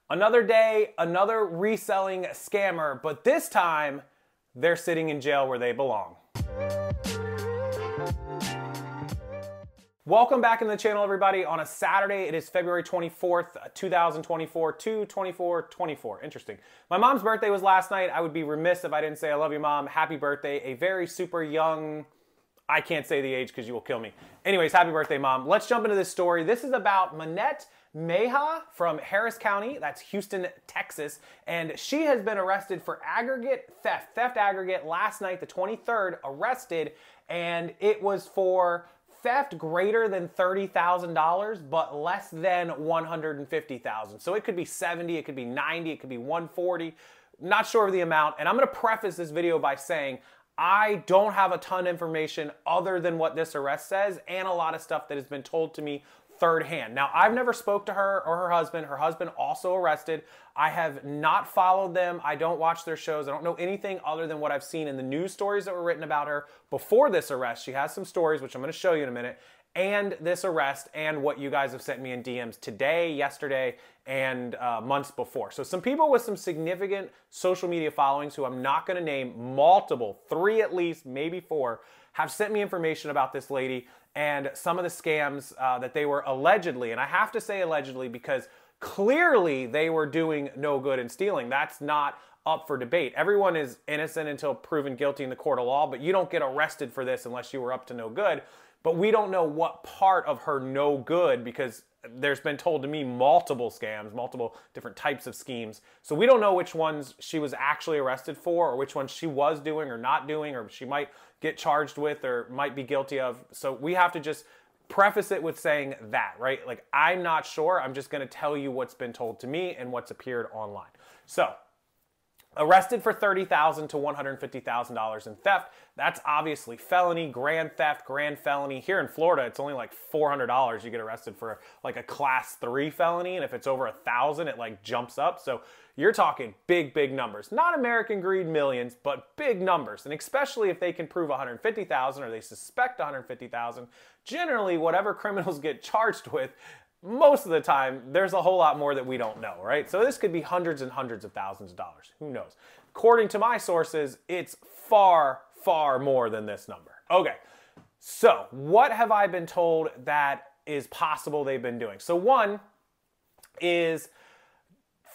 Another day, another reselling scammer, but this time they're sitting in jail where they belong. Welcome back in the channel, everybody. On a Saturday, it is February 24th, 2024, 2/24/24. Interesting. My mom's birthday was last night. I would be remiss if I didn't say I love you, Mom. Happy birthday. A very super young, I can't say the age because you will kill me. Anyways, happy birthday, Mom. Let's jump into this story. This is about Manette Meha from Harris County, that's Houston, Texas, and she has been arrested for aggregate theft aggregate last night, the 23rd, arrested, and it was for theft greater than $30,000, but less than $150,000. So it could be 70, it could be 90, it could be 140, not sure of the amount, and I'm gonna preface this video by saying I don't have a ton of information other than what this arrest says and a lot of stuff that has been told to me third hand. Now, I've never spoke to her or her husband also arrested. I have not followed them. I don't watch their shows. I don't know anything other than what I've seen in the news stories that were written about her before this arrest. She has some stories, which I'm going to show you in a minute, and this arrest and what you guys have sent me in DMs today, yesterday, and months before. So some people with some significant social media followings who I'm not going to name, multiple, 3 at least, maybe 4, have sent me information about this lady and some of the scams that they were allegedly, and I have to say allegedly because clearly they were doing no good in stealing. That's not up for debate. Everyone is innocent until proven guilty in the court of law, but you don't get arrested for this unless you were up to no good. But we don't know what part of her no good, because there's been told to me multiple scams, multiple different types of schemes. So we don't know which ones she was actually arrested for or which ones she was doing or not doing or she might get charged with or might be guilty of. So we have to just preface it with saying that, right? Like, I'm not sure. I'm just going to tell you what's been told to me and what's appeared online. So, arrested for $30,000 to $150,000 in theft. That's obviously felony, grand theft, grand felony. Here in Florida, it's only like $400 you get arrested for like a class 3 felony. And if it's over 1,000, it like jumps up. So you're talking big, big numbers. Not American greed millions, but big numbers. And especially if they can prove 150,000 or they suspect 150,000, generally whatever criminals get charged with, most of the time, there's a whole lot more that we don't know, right? So this could be hundreds and hundreds of thousands of dollars. Who knows? According to my sources, it's far, far more than this number. Okay, so what have I been told that is possible they've been doing? So one is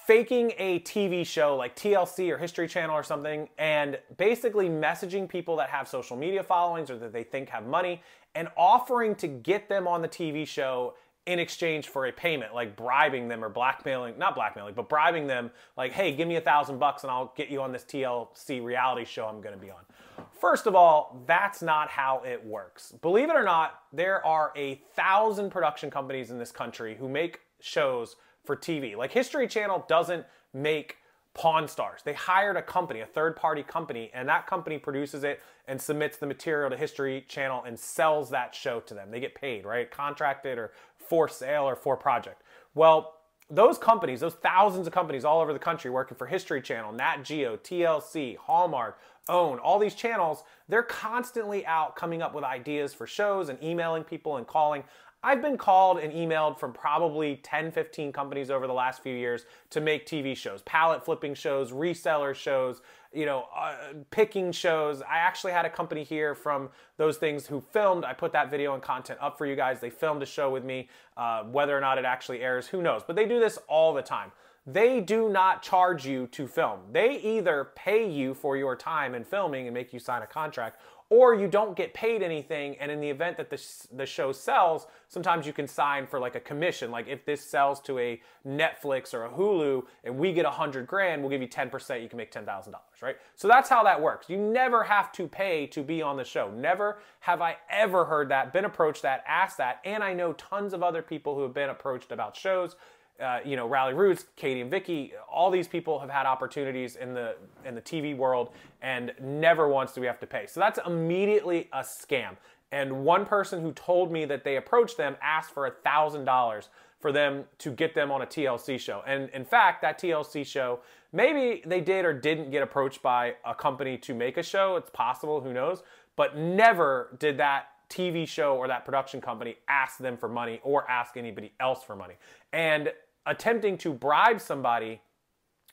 faking a TV show like TLC or History Channel or something and basically messaging people that have social media followings or that they think have money and offering to get them on the TV show in exchange for a payment, like bribing them or blackmailing, not blackmailing, but bribing them like, hey, give me $1,000 and I'll get you on this TLC reality show I'm gonna be on. First of all, that's not how it works. Believe it or not, there are 1,000 production companies in this country who make shows for TV. Like History Channel doesn't make Pawn Stars. They hired a company, a third-party company, and that company produces it and submits the material to History Channel and sells that show to them. They get paid, right? Contracted or for sale or for project. Well, those companies, those thousands of companies all over the country working for History Channel, Nat Geo, TLC, Hallmark, OWN, all these channels, they're constantly out coming up with ideas for shows and emailing people and calling. I've been called and emailed from probably 10, 15 companies over the last few years to make TV shows, pallet flipping shows, reseller shows, you know, picking shows. I actually had a company here from those things who filmed. I put that video and content up for you guys. They filmed a show with me. Whether or not it actually airs, who knows? But they do this all the time. They do not charge you to film. They either pay you for your time in filming and make you sign a contract, or you don't get paid anything, and in the event that the show sells, sometimes you can sign for like a commission. Like if this sells to a Netflix or a Hulu and we get 100 grand, we'll give you 10%, you can make $10,000, right? So that's how that works. You never have to pay to be on the show. Never have I ever heard that, been approached that, asked that, and I know tons of other people who have been approached about shows. You know, Rally Roots, Katie and Vicky, all these people have had opportunities in the TV world, and never once do we have to pay. So that's immediately a scam. And one person who told me that they approached them asked for $1,000 for them to get them on a TLC show. And in fact, that TLC show, maybe they did or didn't get approached by a company to make a show. It's possible, who knows? But never did that TV show or that production company ask them for money or ask anybody else for money. And attempting to bribe somebody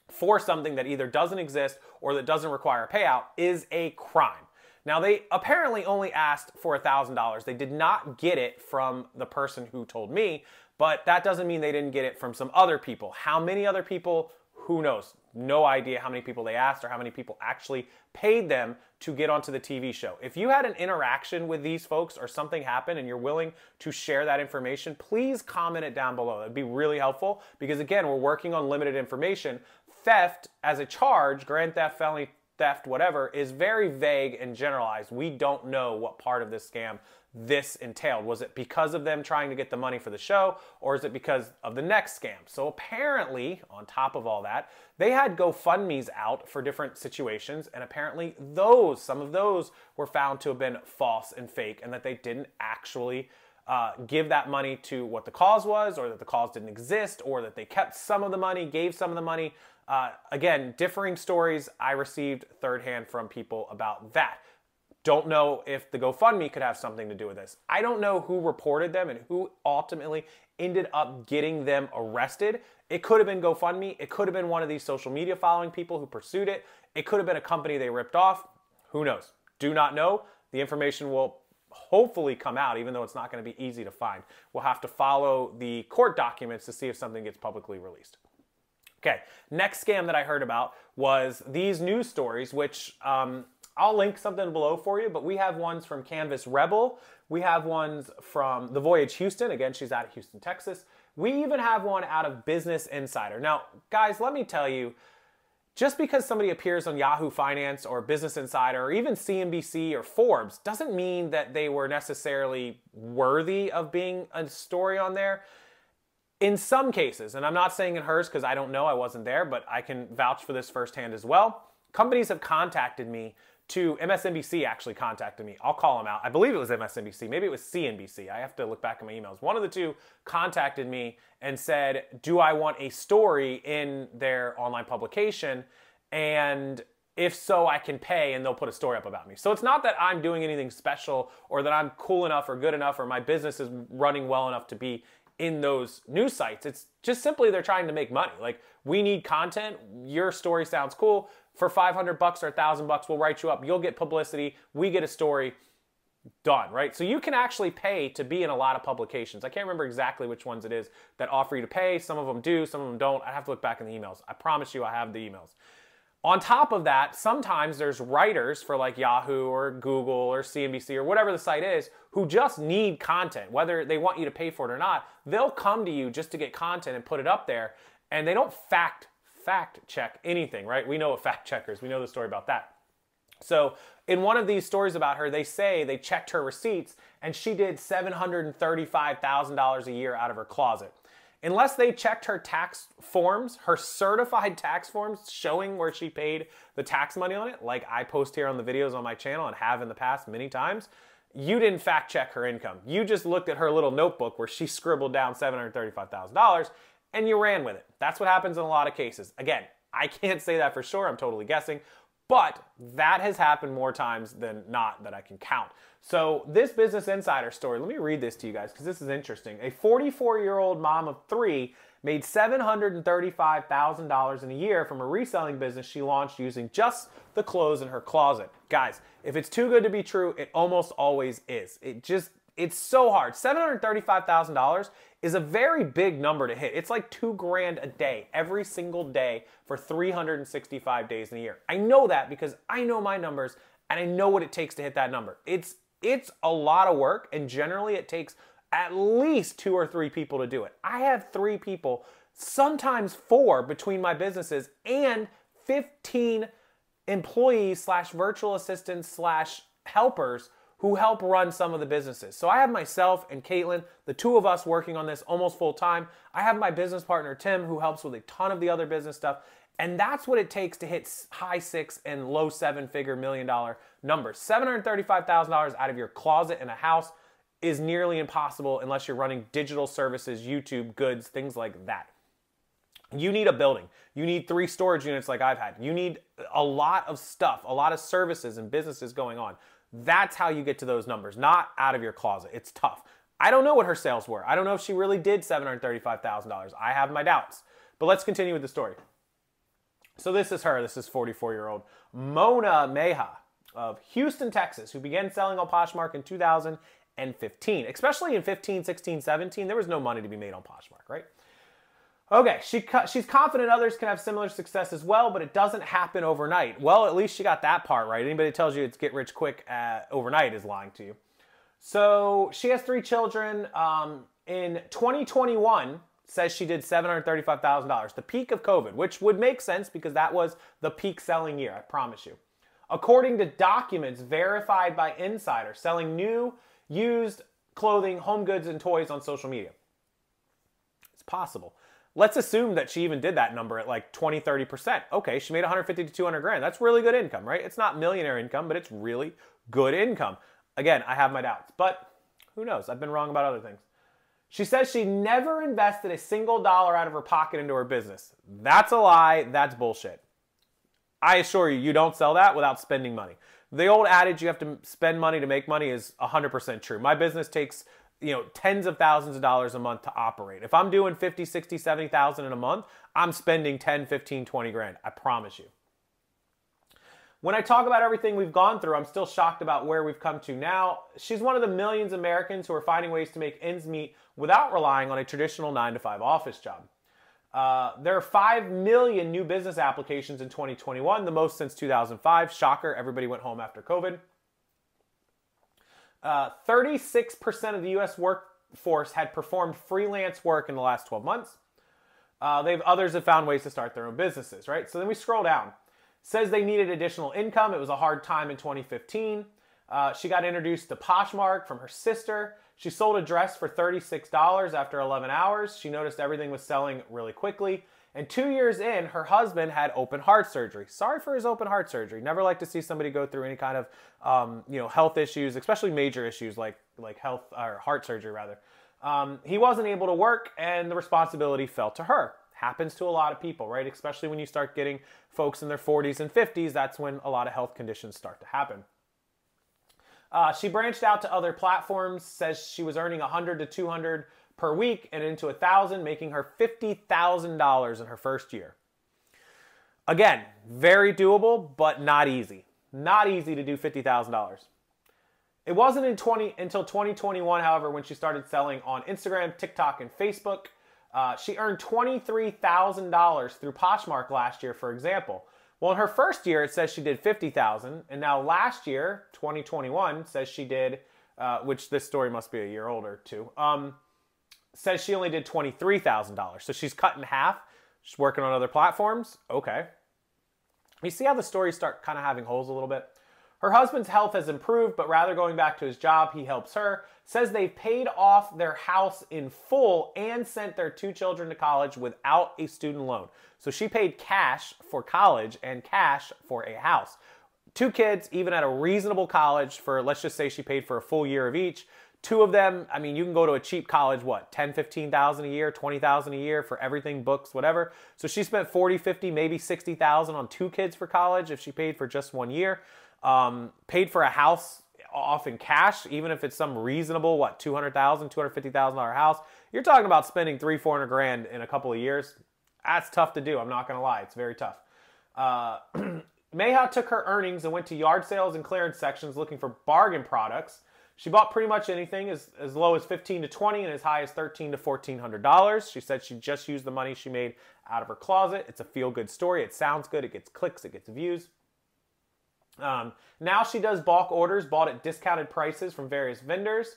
for something that either doesn't exist or that doesn't require a payout is a crime. Now, they apparently only asked for $1,000. They did not get it from the person who told me, but that doesn't mean they didn't get it from some other people. How many other people? Who knows? No idea how many people they asked or how many people actually paid them to get onto the TV show. If you had an interaction with these folks or something happened and you're willing to share that information, please comment it down below. That'd be really helpful because, again, we're working on limited information. Theft as a charge, grand theft, felony theft, whatever, is very vague and generalized. We don't know what part of this scam this entailed. Was it because of them trying to get the money for the show, or is it because of the next scam? So apparently, on top of all that, they had GoFundMes out for different situations, and apparently some of those were found to have been false and fake, and that they didn't actually give that money to what the cause was, or that the cause didn't exist, or that they kept some of the money, gave some of the money. Again, differing stories I received third hand from people about that. Don't know if the GoFundMe could have something to do with this. I don't know who reported them and who ultimately ended up getting them arrested. It could have been GoFundMe. It could have been one of these social media following people who pursued it. It could have been a company they ripped off. Who knows? Do not know. The information will hopefully come out, even though it's not going to be easy to find. We'll have to follow the court documents to see if something gets publicly released. Okay, next scam that I heard about was these news stories, which I'll link something below for you, but we have ones from Canvas Rebel. We have ones from The Voyage Houston. Again, she's out of Houston, Texas. We even have one out of Business Insider. Now, guys, let me tell you, just because somebody appears on Yahoo Finance or Business Insider or even CNBC or Forbes doesn't mean that they were necessarily worthy of being a story on there. In some cases, and I'm not saying in hers because I don't know, I wasn't there, but I can vouch for this firsthand as well. Companies have contacted me MSNBC actually contacted me. I'll call them out. I believe it was MSNBC. Maybe it was CNBC. I have to look back at my emails. One of the two contacted me and said, do I want a story in their online publication? And if so, I can pay, and they'll put a story up about me. So it's not that I'm doing anything special or that I'm cool enough or good enough or my business is running well enough to be in those news sites. It's just simply they're trying to make money. Like, we need content. Your story sounds cool. For $500 or $1,000, we'll write you up. You'll get publicity. We get a story. Done, right? So you can actually pay to be in a lot of publications. I can't remember exactly which ones it is that offer you to pay. Some of them do, some of them don't. I have to look back in the emails. I promise you I have the emails. On top of that, sometimes there's writers for like Yahoo or Google or CNBC or whatever the site is who just need content. Whether they want you to pay for it or not, they'll come to you just to get content and put it up there, and they don't fact check anything, right? We know what fact checkers, we know the story about that. So in one of these stories about her, they say they checked her receipts and she did $735,000 a year out of her closet. Unless they checked her tax forms, her certified tax forms showing where she paid the tax money on it, like I post here on the videos on my channel and have in the past many times, you didn't fact check her income. You just looked at her little notebook where she scribbled down $735,000 and you ran with it. That's what happens in a lot of cases. Again, I can't say that for sure. I'm totally guessing. But that has happened more times than not that I can count. So this Business Insider story, let me read this to you guys because this is interesting. A 44-year-old mom of 3 made $735,000 in a year from a reselling business she launched using just the clothes in her closet. Guys, if it's too good to be true, it almost always is. It's so hard. $735,000 is a very big number to hit. It's like $2,000 a day, every single day for 365 days in a year. I know that because I know my numbers and I know what it takes to hit that number. It's a lot of work, and generally it takes at least 2 or 3 people to do it. I have 3 people, sometimes 4 between my businesses, and 15 employees / virtual assistants / helpers who help run some of the businesses. So I have myself and Caitlin, the 2 of us working on this almost full time. I have my business partner, Tim, who helps with a ton of the other business stuff. And that's what it takes to hit high 6 and low 7-figure $1 million numbers. $735,000 out of your closet in a house is nearly impossible unless you're running digital services, YouTube, goods, things like that. You need a building. You need 3 storage units like I've had. You need a lot of stuff, a lot of services and businesses going on. That's how you get to those numbers, not out of your closet. It's tough. I don't know what her sales were. I don't know if she really did $735,000. I have my doubts. But let's continue with the story. So this is her. This is 44-year-old Mona Meha of Houston, Texas, who began selling on Poshmark in 2015. Especially in 15, 16, 17, there was no money to be made on Poshmark, right? Okay, she's confident others can have similar success as well, but it doesn't happen overnight. Well, at least she got that part right. Anybody that tells you it's get rich quick overnight is lying to you. So she has 3 children. In 2021, says she did $735,000, the peak of COVID, which would make sense because that was the peak selling year, I promise you. According to documents verified by insiders, selling new, used clothing, home goods, and toys on social media. It's possible. Let's assume that she even did that number at like 20, 30%. Okay, she made 150 to 200 grand. That's really good income, right? It's not millionaire income, but it's really good income. Again, I have my doubts, but who knows? I've been wrong about other things. She says she never invested a single dollar out of her pocket into her business. That's a lie. That's bullshit. I assure you, you don't sell that without spending money. The old adage, you have to spend money to make money, is 100% true. My business takes, tens of thousands of dollars a month to operate. If I'm doing 50, 60, 70,000 in a month, I'm spending 10, 15, 20 grand. I promise you. When I talk about everything we've gone through, I'm still shocked about where we've come to now. She's one of the millions of Americans who are finding ways to make ends meet without relying on a traditional 9-to-5 office job. There are 5 million new business applications in 2021, the most since 2005. Shocker, everybody went home after COVID. 36% of the U.S. workforce had performed freelance work in the last 12 months. Others have found ways to start their own businesses, right? So then we scroll down. Says they needed additional income. It was a hard time in 2015. She got introduced to Poshmark from her sister. She sold a dress for $36 after 11 hours. She noticed everything was selling really quickly. And 2 years in, her husband had open heart surgery. Sorry for his open heart surgery. Never like to see somebody go through any kind of health issues, especially major issues like health or heart surgery rather. He wasn't able to work, and the responsibility fell to her. Happens to a lot of people, right? Especially when you start getting folks in their 40s and 50s, that's when a lot of health conditions start to happen. She branched out to other platforms, says she was earning 100 to 200 per week and into 1,000, making her $50,000 in her first year. Again, very doable, but not easy. Not easy to do $50,000. It wasn't until 2021, however, when she started selling on Instagram, TikTok, and Facebook. She earned $23,000 through Poshmark last year, for example. Well, in her first year, it says she did $50,000, and now last year, 2021, says she did, which this story must be a year older too, says she only did $23,000. So she's cut in half. She's working on other platforms. Okay. You see how the stories start kind of having holes a little bit? Her husband's health has improved, but rather going back to his job, he helps her. Says they've paid off their house in full and sent their 2 children to college without a student loan. So she paid cash for college and cash for a house. 2 kids, even at a reasonable college for, let's just say she paid for a full year of each. 2 of them, I mean, you can go to a cheap college, what, 10, 15,000 a year, 20,000 a year for everything, books, whatever. So she spent 40, 50, maybe 60,000 on 2 kids for college if she paid for just 1 year. Paid for a house off in cash, even if it's some reasonable, what, $200,000, $250,000 house. You're talking about spending 300, 400 grand in a couple of years. That's tough to do. I'm not going to lie. It's very tough. Meha took her earnings and went to yard sales and clearance sections looking for bargain products. She bought pretty much anything as low as $15 to $20 and as high as $1,300 to $1,400. She said she just used the money she made out of her closet. It's a feel-good story. It sounds good. It gets clicks. It gets views. Now she does bulk orders bought at discounted prices from various vendors.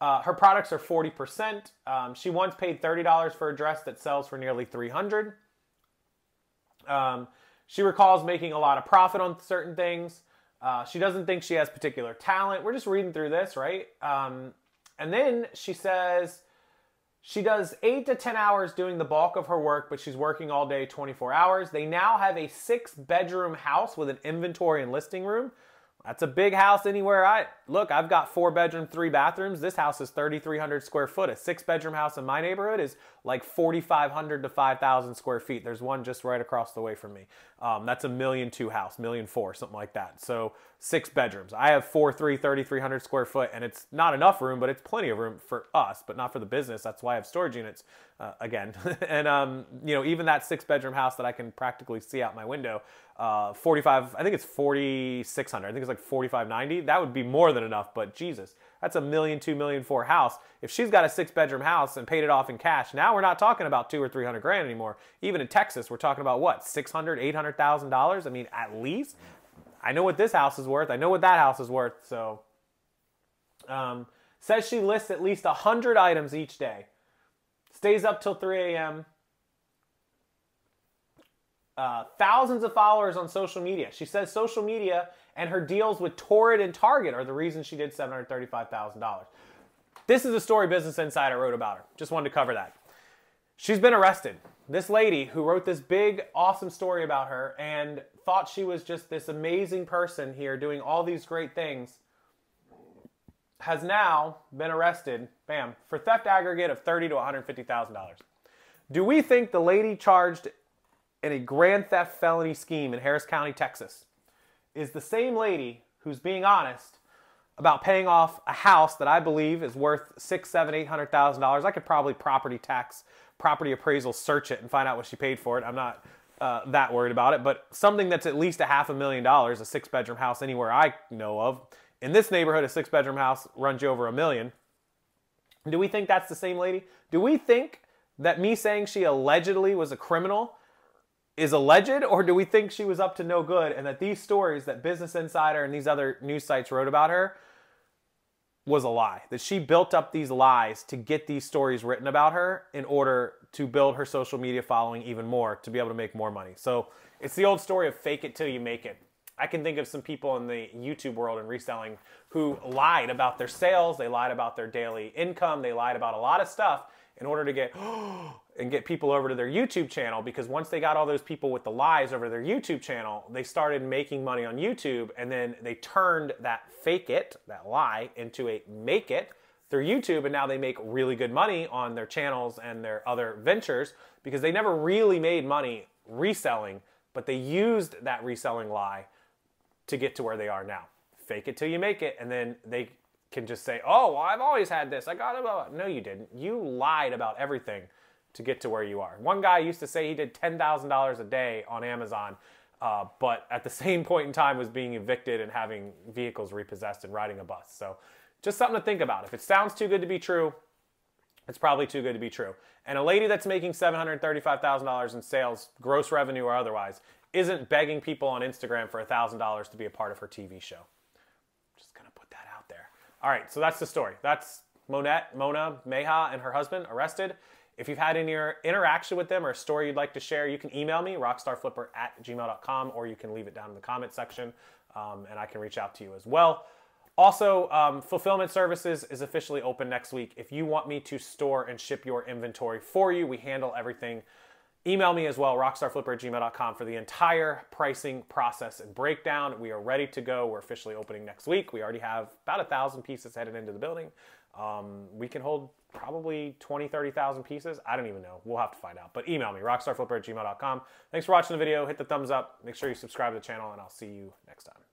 Her products are 40%. She once paid $30 for a dress that sells for nearly $300. She recalls making a lot of profit on certain things. She doesn't think she has particular talent. We're just reading through this, right? And then she says she does 8 to 10 hours doing the bulk of her work, but she's working all day, 24 hours. They now have a 6-bedroom house with an inventory and listing room. That's a big house anywhere look, I've got 4 bedroom, 3 bathrooms. This house is 3,300 square foot. A 6 bedroom house in my neighborhood is like 4,500 to 5,000 square feet. There's one just right across the way from me. That's a $1.2 million house, $1.4 million, something like that. So 6 bedrooms. I have 3,300 square foot, and it's not enough room, but it's plenty of room for us, but not for the business. That's why I have storage units again. And you know, even that 6 bedroom house that I can practically see out my window, 45, I think it's 4,600. I think it's like 4,590. That would be more than enough, but Jesus, that's a $1.2 million, $1.4 million house. If she's got a 6 bedroom house and paid it off in cash, now we're not talking about $200,000 or $300,000 anymore. Even in Texas, we're talking about what, $600,000, $800,000? I mean, at least. I know what this house is worth. I know what that house is worth. So, says she lists at least 100 items each day. Stays up till 3 a.m. Thousands of followers on social media. She says social media and her deals with Torrid and Target are the reason she did $735,000. This is a story Business Insider wrote about her. Just wanted to cover that. She's been arrested. This lady who wrote this big, awesome story about her and thought she was just this amazing person here doing all these great things has now been arrested, bam, for theft aggregate of $30,000 to $150,000. Do we think the lady charged in a grand theft felony scheme in Harris County, Texas, is the same lady who's being honest about paying off a house that I believe is worth $600,000, $700,000, $800,000? I could probably property appraisal search it and find out what she paid for it. I'm not that worried about it, but something that's at least $500,000, a 6 bedroom house anywhere I know of. In this neighborhood, a 6 bedroom house runs you over $1 million. Do we think that's the same lady? Do we think that me saying she allegedly was a criminal is alleged, or do we think she was up to no good and that these stories that Business Insider and these other news sites wrote about her was a lie? That she built up these lies to get these stories written about her in order to build her social media following even more, to be able to make more money. So it's the old story of fake it till you make it. I can think of some people in the YouTube world and reselling who lied about their sales, they lied about their daily income, they lied about a lot of stuff in order to get people over to their YouTube channel, because once they got all those people with the lies over their YouTube channel, they started making money on YouTube, and then they turned that fake it, that lie, into a make it through YouTube, and now they make really good money on their channels and their other ventures because they never really made money reselling, but they used that reselling lie to get to where they are now. Fake it till you make it, and then they can just say, oh, well, I've always had this. I got it. No, you didn't. You lied about everything to get to where you are. One guy used to say he did $10,000 a day on Amazon, but at the same point in time was being evicted and having vehicles repossessed and riding a bus. So just something to think about. If it sounds too good to be true, it's probably too good to be true. And a lady that's making $735,000 in sales, gross revenue or otherwise, isn't begging people on Instagram for $1,000 to be a part of her TV show. Just gonna put that out there. All right, so that's the story. That's Mona Meha and her husband arrested. If you've had any interaction with them or a story you'd like to share, you can email me, rockstarflipper@gmail.com, or you can leave it down in the comment section, and I can reach out to you as well. Also, fulfillment services is officially open next week. If you want me to store and ship your inventory for you, we handle everything. Email me as well, rockstarflipper@gmail.com, for the entire pricing process and breakdown. We are ready to go. We're officially opening next week. We already have about 1,000 pieces headed into the building. We can hold probably 20, 30,000 pieces. I don't even know. We'll have to find out. But email me, rockstarflipper@gmail.com. Thanks for watching the video. Hit the thumbs up. Make sure you subscribe to the channel, and I'll see you next time.